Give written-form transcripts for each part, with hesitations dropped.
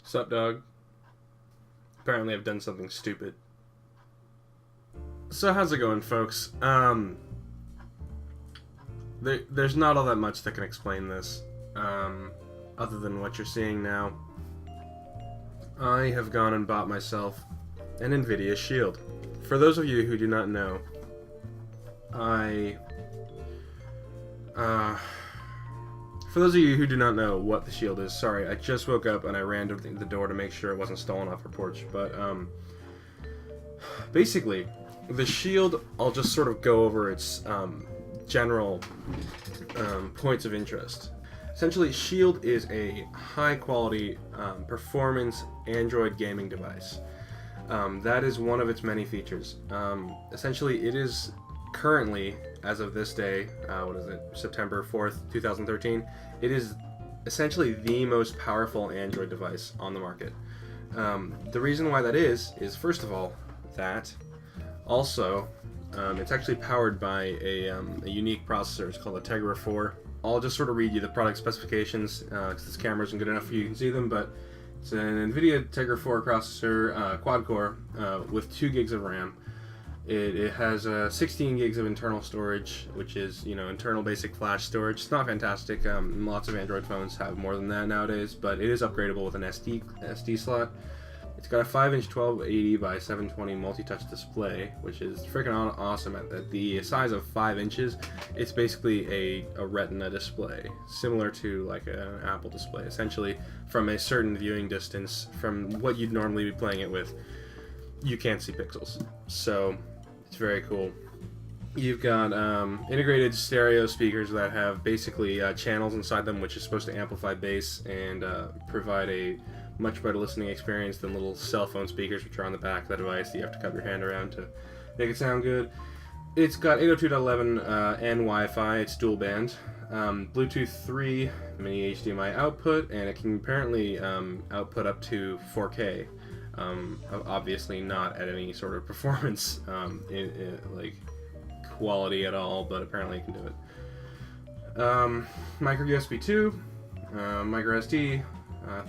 Sup, dog? Apparently I've done something stupid. So how's it going, folks? There's not all that much that can explain this, other than what you're seeing now. I have gone and bought myself an Nvidia Shield. For those of you who do not know, for those of you who do not know what the Shield is, sorry, I just woke up and I ran to the door to make sure it wasn't stolen off her porch, but, basically, the Shield, I'll just sort of go over its, general, points of interest. Essentially, Shield is a high-quality, performance Android gaming device. That is one of its many features. Essentially, it is currently, as of this day, what is it, September 4th, 2013, it is essentially the most powerful Android device on the market. The reason why that is first of all, that. Also, it's actually powered by a unique processor. It's called a Tegra 4. I'll just sort of read you the product specifications, because this camera isn't good enough for you to see them, but it's an Nvidia Tegra 4 processor, quad-core, with 2 gigs of RAM. It has 16 gigs of internal storage, which is, internal basic flash storage. It's not fantastic. Lots of Android phones have more than that nowadays, but it is upgradable with an SD slot. It's got a 5-inch 1280 by 720 multi-touch display, which is freaking awesome. At the size of 5 inches, it's basically a Retina display, similar to like an Apple display. Essentially, from a certain viewing distance, from what you'd normally be playing it with, you can't see pixels. So it's very cool. You've got integrated stereo speakers that have basically channels inside them, which is supposed to amplify bass and provide a much better listening experience than little cell phone speakers, which are on the back of the device that you have to cup your hand around to make it sound good. It's got 802.11 and Wi-Fi. It's dual band, Bluetooth 3 mini HDMI output, and it can apparently output up to 4K. Obviously not at any sort of performance like quality at all, but apparently it can do it. Micro USB 2, micro SD,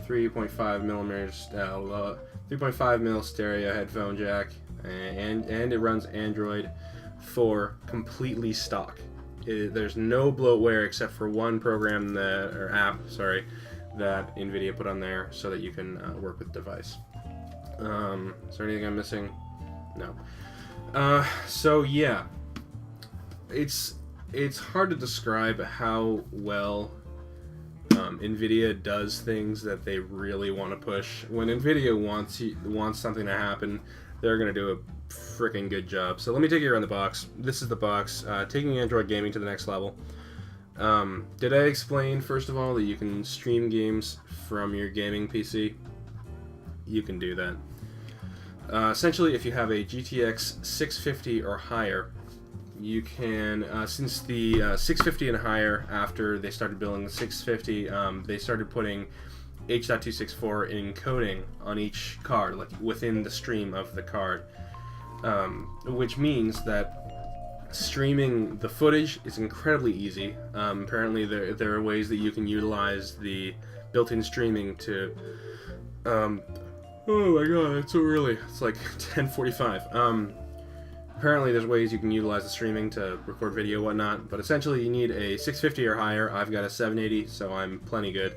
3.5 millimeters, 3.5 mil stereo headphone jack, and it runs Android 4 completely stock. There's no bloatware except for one program that Nvidia put on there so that you can work with the device. Is there anything I'm missing? No. So yeah, it's hard to describe how well Nvidia does things that they really want to push. When Nvidia wants something to happen, they're gonna do a freaking good job. So let me take you around the box. This is the box, taking Android gaming to the next level. Did I explain first of all that you can stream games from your gaming PC? You can do that. Essentially, if you have a GTX 650 or higher, you can, since the 650 and higher, after they started building the 650, they started putting H.264 encoding on each card, like within the stream of the card, which means that streaming the footage is incredibly easy. Apparently there are ways that you can utilize the built-in streaming to, oh my god, it's so early, it's like 10:45. Apparently there's ways you can utilize the streaming to record video and whatnot, but essentially you need a 650 or higher. I've got a 780, so I'm plenty good.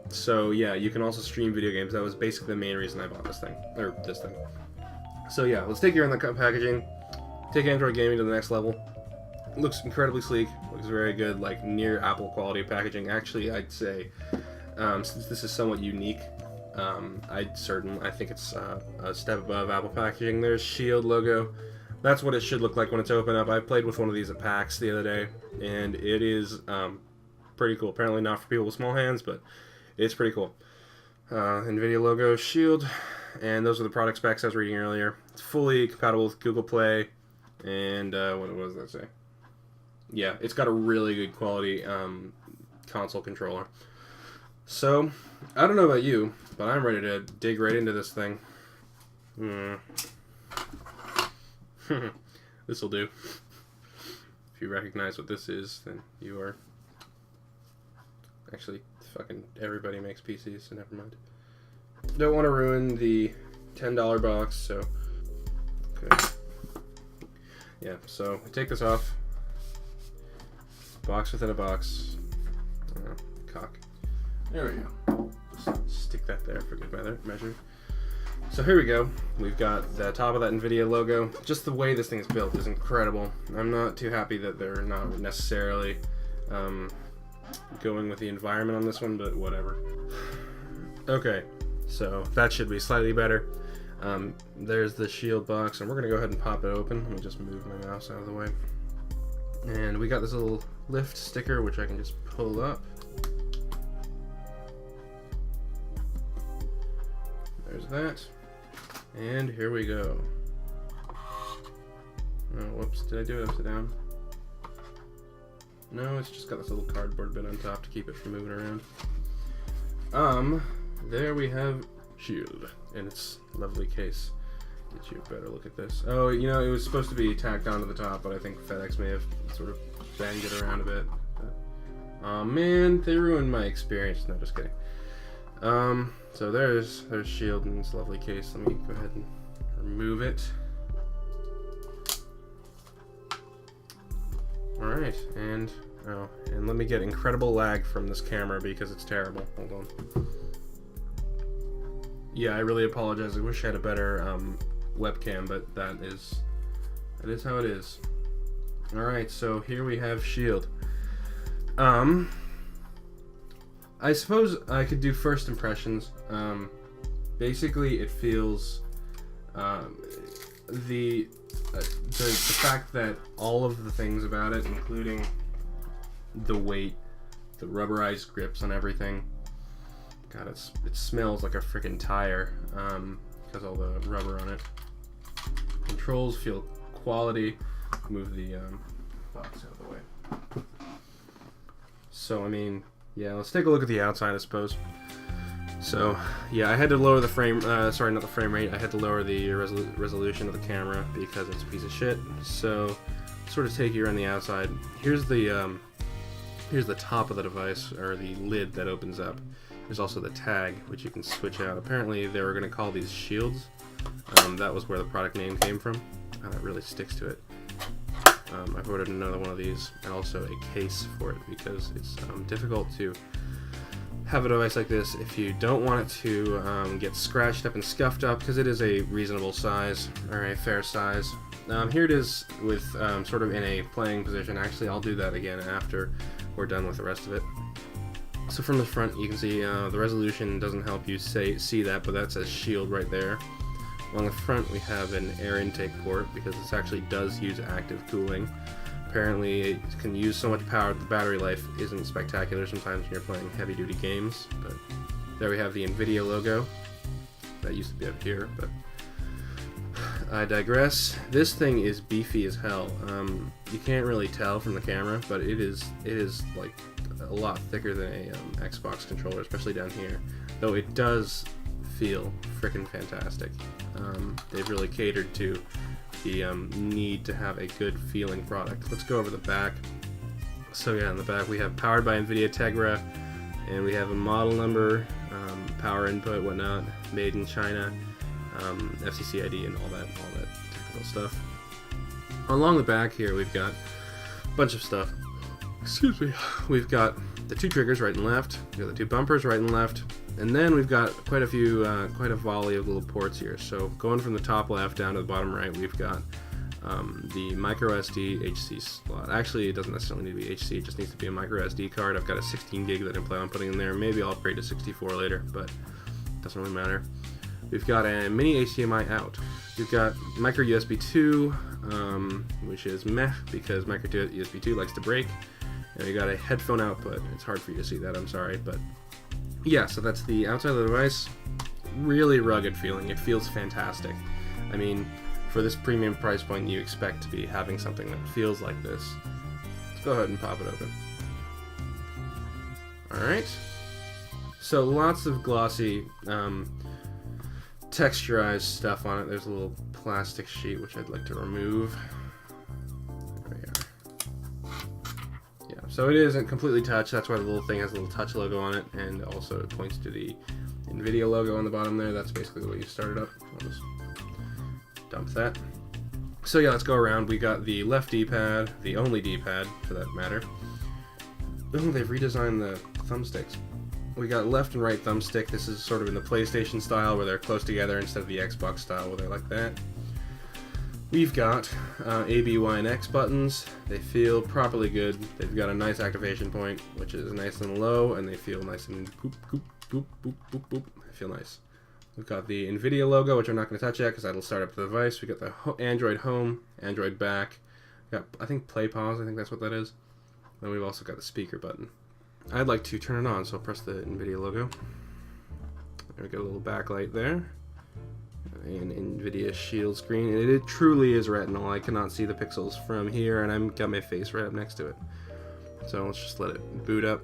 So yeah, you can also stream video games. That was basically the main reason I bought this thing. So yeah, let's take you around the packaging. Take Android gaming to the next level. Looks incredibly sleek. Looks very good, like near Apple quality packaging. Actually, I'd say, since this is somewhat unique, I think it's a step above Apple packaging. There's Shield logo. That's what it should look like when it's open up. I played with one of these at PAX the other day, and it is pretty cool. Apparently not for people with small hands, but it's pretty cool. Nvidia logo, Shield, and those are the product specs I was reading earlier. It's fully compatible with Google Play, and what does that say? Yeah, it's got a really good quality console controller. So, I don't know about you, but I'm ready to dig right into this thing. This'll do. If you recognize what this is, then you are actually fucking everybody makes PCs, so never mind. Don't want to ruin the $10 box, so okay. Yeah, so we take this off. Box within a box. Cock. There we go. Just stick that there for good measure. So here we go. We've got the top of that Nvidia logo. Just the way this thing is built is incredible. I'm not too happy that they're not necessarily going with the environment on this one, but whatever. Okay, so that should be slightly better. There's the Shield box, and we're gonna go ahead and pop it open. Let me just move my mouse out of the way. And we got this little lift sticker, which I can just pull up. There's that. And here we go. Oh, whoops, did I do it upside down? No, it's just got this little cardboard bit on top to keep it from moving around. There we have Shield in its lovely case. Get you a better look at this. Oh, you know, it was supposed to be tacked onto the top, but I think FedEx may have sort of banged it around a bit. Oh man, they ruined my experience. No, just kidding. So there's Shield in its lovely case. Let me go ahead and remove it. Alright, and let me get incredible lag from this camera because it's terrible. Hold on. Yeah, I really apologize. I wish I had a better webcam, but that is how it is. Alright, so here we have Shield. I suppose I could do first impressions. Basically, it feels the fact that all of the things about it, including the weight, the rubberized grips on everything. God, it smells like a freaking tire because all the rubber on it. Controls feel quality. Move the box out of the way. So I mean, yeah, let's take a look at the outside, I suppose. So yeah, I had to lower the frame. Sorry, not the frame rate. I had to lower the resolution of the camera because it's a piece of shit. So sort of take you around the outside. Here's the top of the device, or the lid that opens up. There's also the tag, which you can switch out. Apparently they were going to call these shields. That was where the product name came from. That really sticks to it. I've ordered another one of these, and also a case for it, because it's difficult to have a device like this if you don't want it to get scratched up and scuffed up, because it is a reasonable size, or a fair size. Here it is with sort of in a playing position. Actually, I'll do that again after we're done with the rest of it. So from the front, you can see the resolution doesn't help you see that, but that says Shield right there. Along the front, we have an air intake port, because this actually does use active cooling. Apparently, it can use so much power that the battery life isn't spectacular sometimes when you're playing heavy-duty games. But there we have the Nvidia logo. That used to be up here, but I digress. This thing is beefy as hell. You can't really tell from the camera, but it is like a lot thicker than a Xbox controller, especially down here. Though it does feel frickin' fantastic. They've really catered to the need to have a good feeling product. Let's go over the back. So yeah, in the back we have powered by Nvidia Tegra, and we have a model number, power input, whatnot, made in China, FCC ID, and all that technical stuff. Along the back here we've got a bunch of stuff. Excuse me. We've got the two triggers right and left. We've got the two bumpers right and left. And then we've got quite a volley of little ports here. So going from the top left down to the bottom right, we've got the micro SD HC slot. Actually, it doesn't necessarily need to be HC, it just needs to be a micro SD card. I've got a 16 gig that I plan on putting in there. Maybe I'll upgrade to 64 later, but it doesn't really matter. We've got a mini HDMI out. We've got micro USB 2, which is meh, because micro USB 2 likes to break. And we got a headphone output. It's hard for you to see that, I'm sorry, but yeah, so that's the outside of the device. Really rugged feeling. It feels fantastic. I mean, for this premium price point, you expect to be having something that feels like this. Let's go ahead and pop it open. Alright. So lots of glossy, texturized stuff on it. There's a little plastic sheet, which I'd like to remove. There we are. Yeah, So it isn't completely touch. That's why the little thing has a little touch logo on it, and also it points to the Nvidia logo on the bottom there. That's basically the way you start it up. I'll just dump that. So yeah, let's go around. We got the left D-pad, the only D-pad for that matter. Oh, they've redesigned the thumbsticks. We got left and right thumbstick. This is sort of in the PlayStation style where they're close together instead of the Xbox style where they're like that. We've got A, B, Y, and X buttons. They feel properly good. They've got a nice activation point, which is nice and low, and they feel nice and boop, boop, boop, boop, boop, boop. They feel nice. We've got the Nvidia logo, which I'm not going to touch yet because that'll start up the device. We got the Android home, Android back. We got, I think, play pause. I think that's what that is. Then we've also got the speaker button. I'd like to turn it on, so I'll press the Nvidia logo. There we go, a little backlight there. An Nvidia Shield screen, and it truly is retinal. I cannot see the pixels from here, and I've got my face right up next to it. So let's just let it boot up.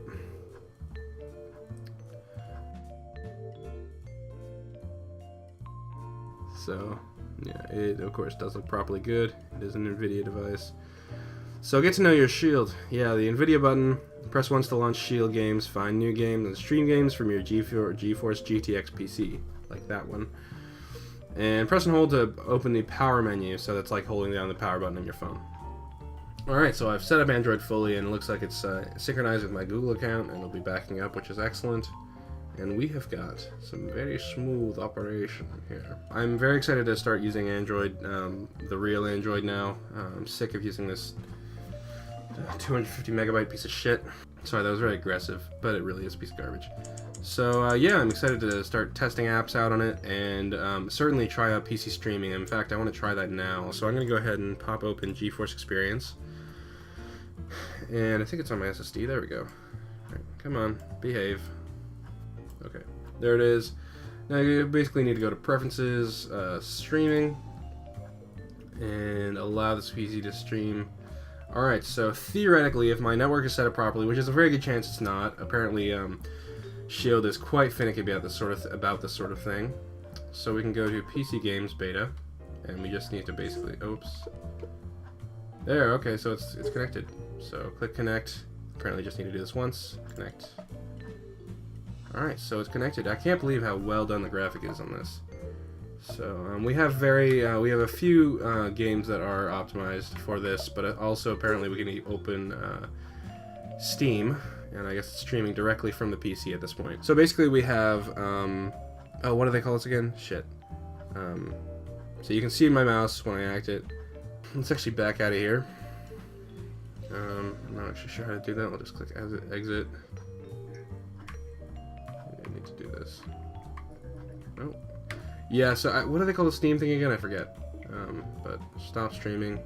So, yeah, it of course does look properly good. It is an Nvidia device. So get to know your Shield. Yeah, the Nvidia button. Press once to launch Shield games, find new games, and stream games from your GeForce GTX PC, like that one. And press and hold to open the power menu, so that's like holding down the power button on your phone. Alright, so I've set up Android fully, and it looks like it's synchronized with my Google account, and it'll be backing up, which is excellent. And we have got some very smooth operation here. I'm very excited to start using Android, the real Android now. I'm sick of using this 250 megabyte piece of shit. Sorry, that was very aggressive, but it really is a piece of garbage. So yeah, I'm excited to start testing apps out on it, and certainly try out PC streaming. In fact, I want to try that now. So I'm going to go ahead and pop open GeForce Experience. And I think it's on my SSD. There we go. Right, come on, behave. Okay, there it is. Now you basically need to go to Preferences, Streaming, and allow this PC to stream. Alright, so theoretically, if my network is set up properly, which is a very good chance it's not, apparently Shield is quite finicky about this sort of thing. So we can go to PC Games Beta, and we just need to basically, oops. There, okay, so it's connected. So click Connect. Apparently just need to do this once. Connect. Alright, so it's connected. I can't believe how well done the graphic is on this. So we have a few games that are optimized for this, but also apparently we can open Steam, and I guess it's streaming directly from the PC at this point. So basically we have, oh, what do they call this again? Shit. So you can see my mouse when I act it. Let's actually back out of here. I'm not actually sure how to do that. I'll just click exit. I need to do this. Oh. Yeah, so what do they call the Steam thing again? I forget. But stop streaming.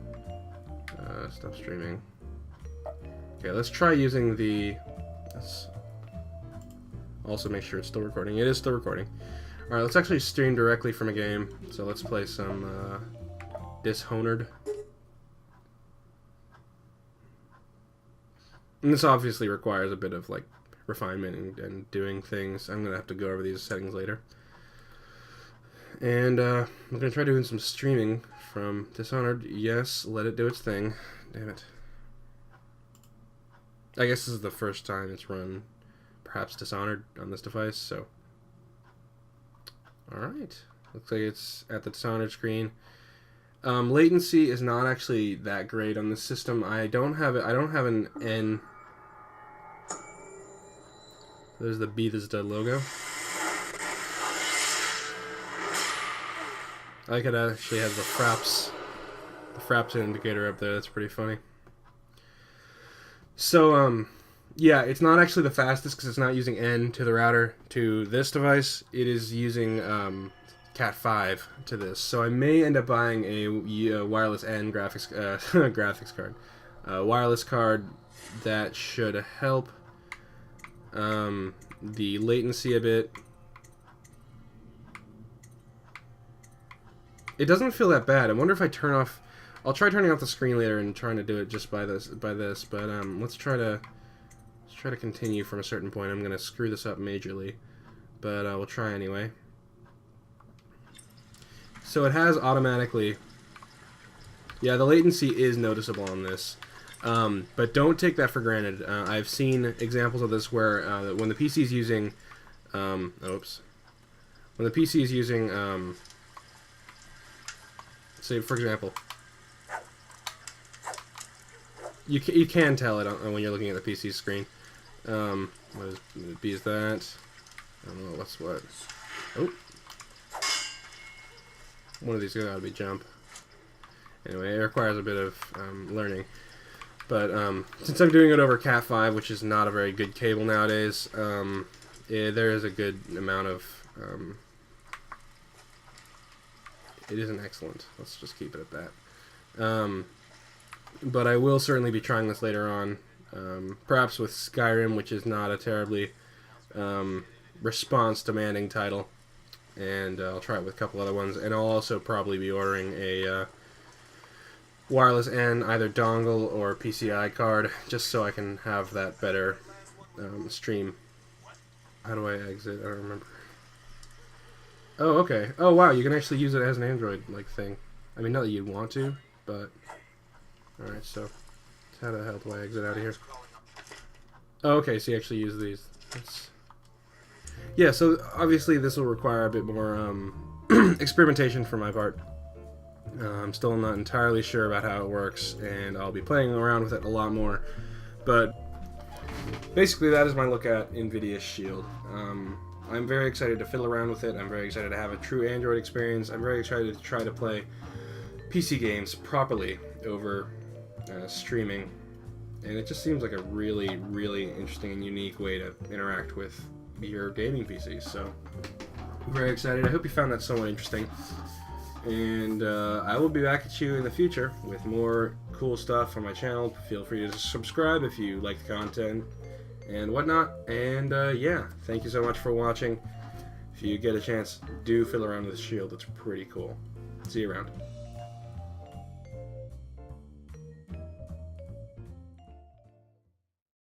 Stop streaming. Okay, let's try using the... Let's also make sure it's still recording. It is still recording. Alright, let's actually stream directly from a game. So let's play some Dishonored. And this obviously requires a bit of like refinement and doing things. I'm gonna have to go over these settings later. And I'm gonna try doing some streaming from Dishonored. Yes, let it do its thing. Damn it. I guess this is the first time it's run perhaps Dishonored on this device, so. Alright. Looks like it's at the Dishonored screen. Latency is not actually that great on this system. I don't have an N. There's the Bethesda logo. I like it actually has the fraps indicator up there. That's pretty funny. So, yeah, it's not actually the fastest because it's not using N to the router to this device. It is using Cat5 to this. So I may end up buying a wireless N graphics graphics card, wireless card that should help the latency a bit. It doesn't feel that bad. I wonder if I turn off... I'll try turning off the screen later and trying to do it just by this. But let's try to continue from a certain point. I'm going to screw this up majorly, but we'll try anyway. So it has automatically... Yeah, the latency is noticeable on this. But don't take that for granted. I've seen examples of this where when the PC is using, when the PC is using, say for example, you can tell it when you're looking at the PC screen. What is that? I don't know what's what. Oh, one of these gotta be jump. Anyway, it requires a bit of learning. But since I'm doing it over Cat5, which is not a very good cable nowadays, there is a good amount of... it isn't excellent. Let's just keep it at that. But I will certainly be trying this later on. Perhaps with Skyrim, which is not a terribly response-demanding title. And I'll try it with a couple other ones. And I'll also probably be ordering a... wireless and either dongle or PCI card, just so I can have that better stream. How do I exit? I don't remember. Oh, okay. Oh, wow, you can actually use it as an Android-like thing. I mean, not that you'd want to, but... Alright, so... How the hell do I exit out of here? Oh, okay, so you actually use these. Yeah, so obviously this will require a bit more experimentation for my part. I'm still not entirely sure about how it works, and I'll be playing around with it a lot more. But basically, that is my look at Nvidia Shield. I'm very excited to fiddle around with it. I'm very excited to have a true Android experience. I'm very excited to try to play PC games properly over streaming. And it just seems like a really, really interesting and unique way to interact with your gaming PCs. So, I'm very excited. I hope you found that somewhat interesting. And I will be back at you in the future with more cool stuff on my channel. Feel free to subscribe if you like the content and whatnot. And yeah, thank you so much for watching. If you get a chance, do fiddle around with the Shield. It's pretty cool. See you around.